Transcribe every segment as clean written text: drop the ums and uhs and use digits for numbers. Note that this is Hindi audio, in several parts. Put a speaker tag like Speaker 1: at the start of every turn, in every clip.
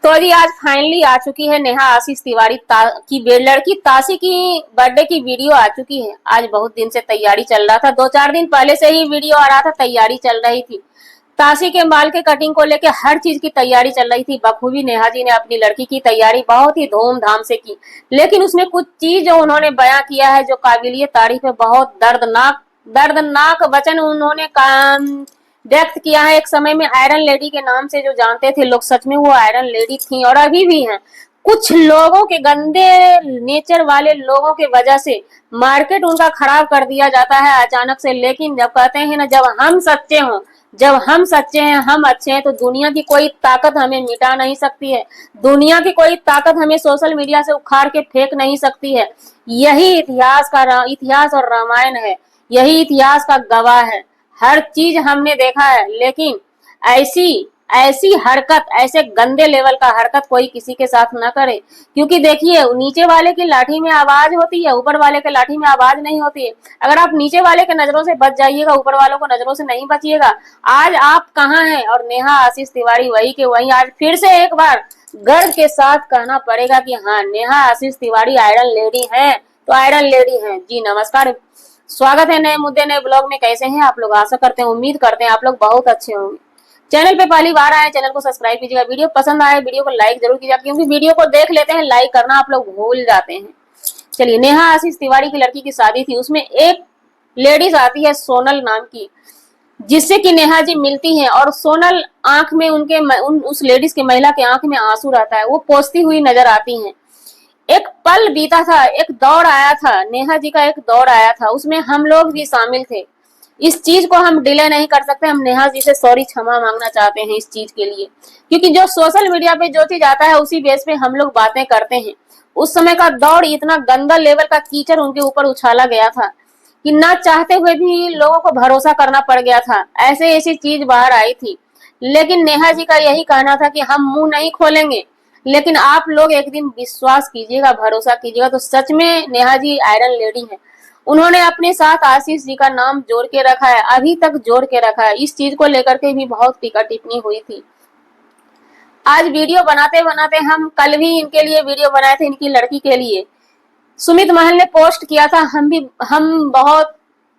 Speaker 1: तो जी आज फाइनली आ चुकी है नेहा आशीष तिवारी की लड़की ताशी की बर्थडे की वीडियो आ चुकी है। आज बहुत दिन से तैयारी चल रहा था, 2-4 दिन पहले से ही वीडियो आ रहा था, तैयारी चल रही थी। ताशी के बाल के कटिंग को लेके हर चीज की तैयारी चल रही थी। बखूबी नेहा जी ने अपनी लड़की की तैयारी बहुत ही धूमधाम से की, लेकिन उसमें कुछ चीज जो उन्होंने बयां किया है जो काबिलिए तारीफ है। बहुत दर्दनाक दर्दनाक वचन उन्होंने व्यक्त किया है। एक समय में आयरन लेडी के नाम से जो जानते थे लोग, सच में वो आयरन लेडी थी और अभी भी हैं। कुछ लोगों के गंदे नेचर वाले लोगों के वजह से मार्केट उनका खराब कर दिया जाता है अचानक से। लेकिन जब कहते हैं ना, जब हम सच्चे हों, जब हम सच्चे हैं, हम अच्छे हैं, तो दुनिया की कोई ताकत हमें मिटा नहीं सकती है। दुनिया की कोई ताकत हमें सोशल मीडिया से उखाड़ के फेंक नहीं सकती है। यही इतिहास और रामायण है, यही इतिहास का गवाह है। हर चीज हमने देखा है, लेकिन ऐसी ऐसी हरकत, ऐसे गंदे लेवल का हरकत कोई किसी के साथ ना करे। क्योंकि देखिए, नीचे वाले की लाठी में आवाज होती है, ऊपर वाले के लाठी में आवाज नहीं होती है। अगर आप नीचे वाले के नजरों से बच जाइएगा, ऊपर वालों को नजरों से नहीं बचिएगा। आज आप कहाँ हैं? और नेहा आशीष तिवारी वही के वही। आज फिर से एक बार गर्व के साथ कहना पड़ेगा कि हाँ, नेहा आशीष तिवारी आयरन लेडी है तो आयरन लेडी है। जी नमस्कार, स्वागत है नए मुद्दे नए ब्लॉग में। कैसे हैं आप लोग? आशा करते हैं, उम्मीद करते हैं आप लोग बहुत अच्छे होंगे। चैनल पे पहली बार आए, चैनल को सब्सक्राइब कीजिएगा। वीडियो पसंद आए, वीडियो को लाइक जरूर कीजिएगा, क्योंकि वीडियो को देख लेते हैं, लाइक करना आप लोग भूल जाते हैं। चलिए, नेहा आशीष तिवारी की लड़की की शादी थी, उसमें एक लेडीज आती है सोनल नाम की, जिससे कि नेहा जी मिलती हैं और सोनल आंख में उस लेडीज के, महिला के आंख में आंसू रहता है। वो पोसती हुई नजर आती हैं। एक पल बीता था, एक दौर आया था, नेहा जी का एक दौर आया था, उसमें हम लोग भी शामिल थे। इस चीज को हम डिले नहीं कर सकते। हम नेहा जी से सॉरी, क्षमा मांगना चाहते हैं इस चीज के लिए, क्योंकि जो सोशल मीडिया पे जो चीज आता है उसी बेस पे हम लोग बातें करते हैं। उस समय का दौर, इतना गंदा लेवल का कीचड़ उनके ऊपर उछाला गया था कि ना चाहते हुए भी लोगों को भरोसा करना पड़ गया था। ऐसे ऐसी चीज बाहर आई थी, लेकिन नेहा जी का यही कहना था कि हम मुंह नहीं खोलेंगे, लेकिन आप लोग एक दिन विश्वास कीजिएगा, भरोसा कीजिएगा, तो सच में नेहा जी आयरन लेडी है। उन्होंने अपने साथ आशीष जी का नाम जोड़ के रखा है, अभी तक जोड़ के रखा है। इस चीज को लेकर के भी बहुत टीका टिप्पणी हुई थी। आज वीडियो बनाते बनाते, हम कल भी इनके लिए वीडियो बनाए थे, इनकी लड़की के लिए। सुमित महल ने पोस्ट किया था, हम बहुत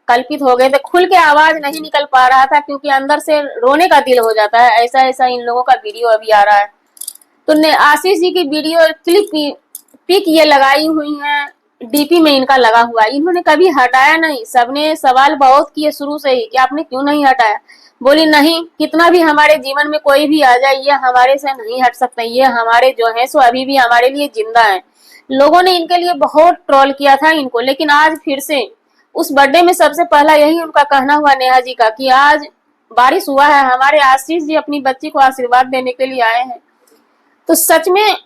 Speaker 1: कल्पित हो गए थे। खुल के आवाज नहीं निकल पा रहा था, क्योंकि अंदर से रोने का दिल हो जाता है। ऐसा ऐसा इन लोगों का वीडियो अभी आ रहा है। तो आशीष जी की वीडियो क्लिप पिक ये लगाई हुई है, डीपी में इनका लगा हुआ है। इन्होंने कभी हटाया नहीं। सबने सवाल बहुत किए शुरू से ही कि आपने क्यों नहीं हटाया। बोली नहीं, कितना भी हमारे जीवन में कोई भी आ जाए, ये हमारे से नहीं हट सकते। ये हमारे जो है सो अभी भी हमारे लिए जिंदा है। लोगों ने इनके लिए बहुत ट्रोल किया था इनको, लेकिन आज फिर से उस बर्थडे में सबसे पहला यही उनका कहना हुआ नेहा जी का कि आज बारिश हुआ है, हमारे आशीष जी अपनी बच्ची को आशीर्वाद देने के लिए आए हैं। तो सच में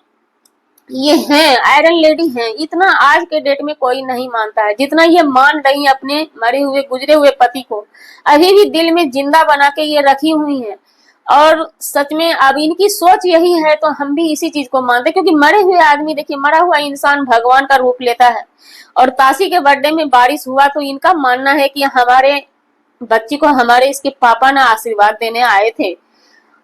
Speaker 1: ये हैं, आयरन लेडी हैं। इतना आज के डेट में कोई नहीं मानता है जितना ये मान रही है अपने मरे हुए, गुजरे हुए पति को। अभी भी दिल में जिंदा बना के ये रखी हुई हैं। और सच में अब इनकी सोच यही है, तो हम भी इसी चीज को मानते हैं, क्योंकि मरे हुए आदमी, देखिए, मरा हुआ इंसान भगवान का रूप लेता है। और ताशी के बर्थडे में बारिश हुआ तो इनका मानना है कि हमारे बच्ची को हमारे इसके पापा ने आशीर्वाद देने आए थे।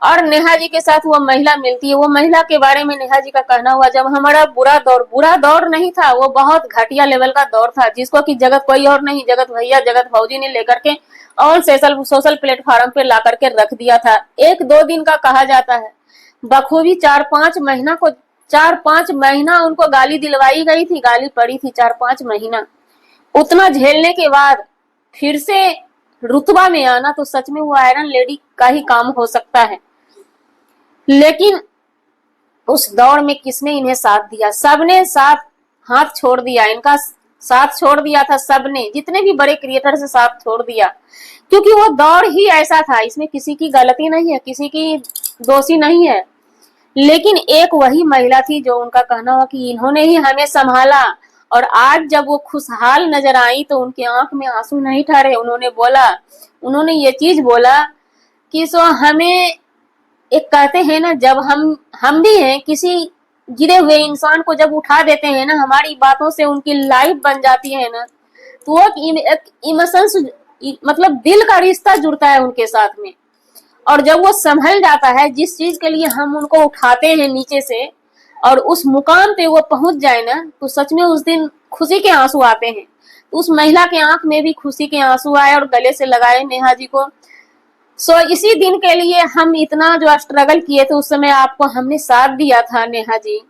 Speaker 1: और नेहा जी के साथ वो महिला मिलती है। वो महिला के बारे में नेहा जी का कहना हुआ, जब हमारा बुरा दौर नहीं था, वो बहुत घटिया लेवल का दौर था, जिसको कि जगत कोई और नहीं, जगत भैया, जगत भौजी ने लेकर के और सोशल प्लेटफॉर्म पे ला करके रख दिया था। 1-2 दिन का कहा जाता है, बखूबी 4-5 महीना उनको गाली दिलवाई गई थी, गाली पड़ी थी 4-5 महीना। उतना झेलने के बाद फिर से रुतबा में आना, तो सच में वो आयरन लेडी का ही काम हो सकता है। लेकिन उस दौर में किसने इन्हें साथ दिया? सबने साथ, हाथ छोड़ दिया, इनका साथ छोड़ दिया था सबने, जितने भी बड़े क्रिएटर से साथ छोड़ दिया, क्योंकि वो दौर ही ऐसा था। इसमें किसी की गलती नहीं है, किसी की दोषी नहीं है। लेकिन एक वही महिला थी जो उनका कहना हुआ कि इन्होंने ही हमें संभाला। और आज जब वो खुशहाल नजर आई तो उनके आंख में आंसू नहीं ठहरे। उन्होंने ये चीज बोला कि सो हमें, एक कहते हैं ना, जब हम भी हैं, किसी गिरे हुए इंसान को जब उठा देते हैं ना, हमारी बातों से उनकी लाइफ बन जाती है ना, तो वो एक इमोशंस, मतलब दिल का रिश्ता जुड़ता है उनके साथ में। और जब वो संभल जाता है, जिस चीज के लिए हम उनको उठाते हैं नीचे से, और उस मुकाम पे वो पहुंच जाए ना, तो सच में उस दिन खुशी के आंसू आते हैं। तो उस महिला के आंख में भी खुशी के आंसू आए और गले से लगाए नेहा जी को। इसी दिन के लिए हम इतना जो स्ट्रगल किए थे, उस समय आपको हमने साथ दिया था नेहा जी,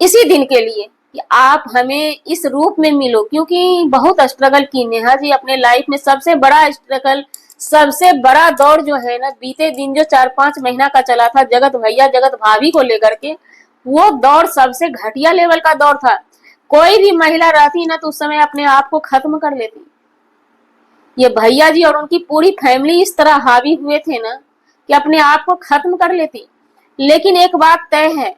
Speaker 1: इसी दिन के लिए कि आप हमें इस रूप में मिलो, क्योंकि बहुत स्ट्रगल की नेहा जी अपने लाइफ में। सबसे बड़ा स्ट्रगल, सबसे बड़ा दौर जो है ना, बीते दिन जो 4-5 महीना का चला था जगत भैया जगत भाभी को लेकर के, वो दौर सबसे घटिया लेवल का दौर था। कोई भी महिला रहती ना तो उस समय अपने आप को खत्म कर लेती। ये भैया जी और उनकी पूरी फैमिली इस तरह हावी हुए थे ना कि अपने आप को खत्म कर लेती। लेकिन एक बात तय है,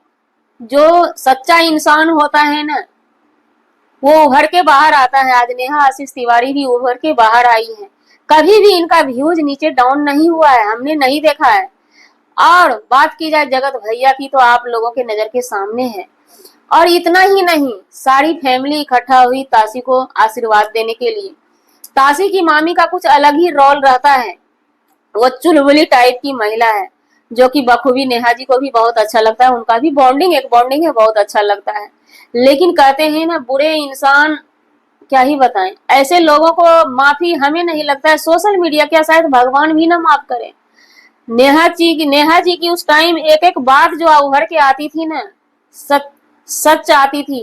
Speaker 1: जो सच्चा इंसान होता है ना, वो उभर के बाहर आता है। आज नेहा आशीष तिवारी भी उभर के बाहर आई है। कभी भी इनका व्यूज नीचे डाउन नहीं हुआ है, हमने नहीं देखा है। और बात की जाए जगत भैया की, तो आप लोगों के नजर के सामने है। और इतना ही नहीं, सारी फैमिली इकट्ठा हुई ताशी को आशीर्वाद देने के लिए। ताशी की मामी का कुछ अलग ही रोल रहता है। वो चुलबुली टाइप की महिला है, जो कि बखूबी नेहा जी को भी बहुत अच्छा लगता है। उनका भी बॉन्डिंग है, बहुत अच्छा लगता है। लेकिन कहते हैं ना, बुरे इंसान क्या ही बताएं, ऐसे लोगों को माफी हमें नहीं लगता है सोशल मीडिया क्या शायद भगवान भी ना माफ करे। नेहा जी की उस टाइम एक एक बात जो उभर के आती थी ना, सच आती थी।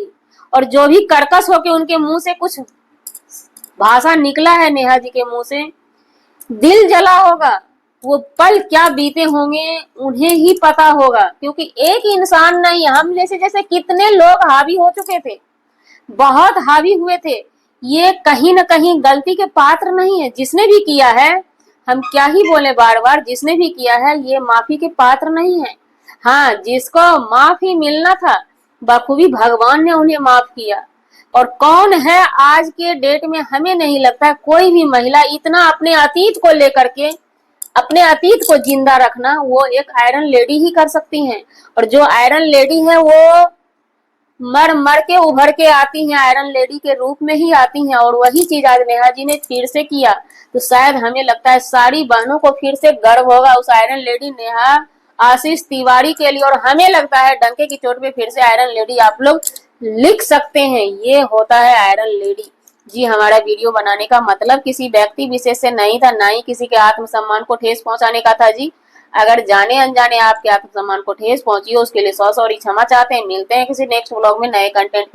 Speaker 1: और जो भी कर्कश होके उनके मुंह से कुछ भाषा निकला है नेहा जी के मुंह से, दिल जला होगा। वो पल क्या बीते होंगे उन्हें ही पता होगा, क्योंकि एक इंसान नहीं, हम जैसे जैसे कितने लोग हावी हो चुके थे, बहुत हावी हुए थे। ये कहीं ना कहीं गलती के पात्र नहीं है। जिसने भी किया है, हम क्या ही बोले बार बार, जिसने भी किया है ये माफी के पात्र नहीं है। हाँ, जिसको माफी मिलना था, बखूबी भगवान ने उन्हें माफ किया। और कौन है आज के डेट में, हमें नहीं लगता कोई भी महिला इतना अपने अतीत को लेकर के, अपने अतीत को जिंदा रखना, वो एक आयरन लेडी ही कर सकती हैं। और जो आयरन लेडी है वो मर मर के उभर के आती हैं, आयरन लेडी के रूप में ही आती हैं। और वही चीज आज नेहा जी ने फिर से किया। तो शायद हमें लगता है सारी बहनों को फिर से गर्व होगा उस आयरन लेडी नेहा आशीष तिवारी के लिए। और हमें लगता है डंके की चोट पे फिर से आयरन लेडी आप लोग लिख सकते हैं। ये होता है आयरन लेडी जी। हमारा वीडियो बनाने का मतलब किसी व्यक्ति विशेष से नहीं था, ना ही किसी के आत्मसम्मान को ठेस पहुंचाने का था जी। अगर जाने अनजाने आपके आत्मसम्मान को ठेस पहुंची हो, उसके लिए सॉरी क्षमा चाहते हैं। मिलते हैं किसी नेक्स्ट व्लॉग में नए कंटेंट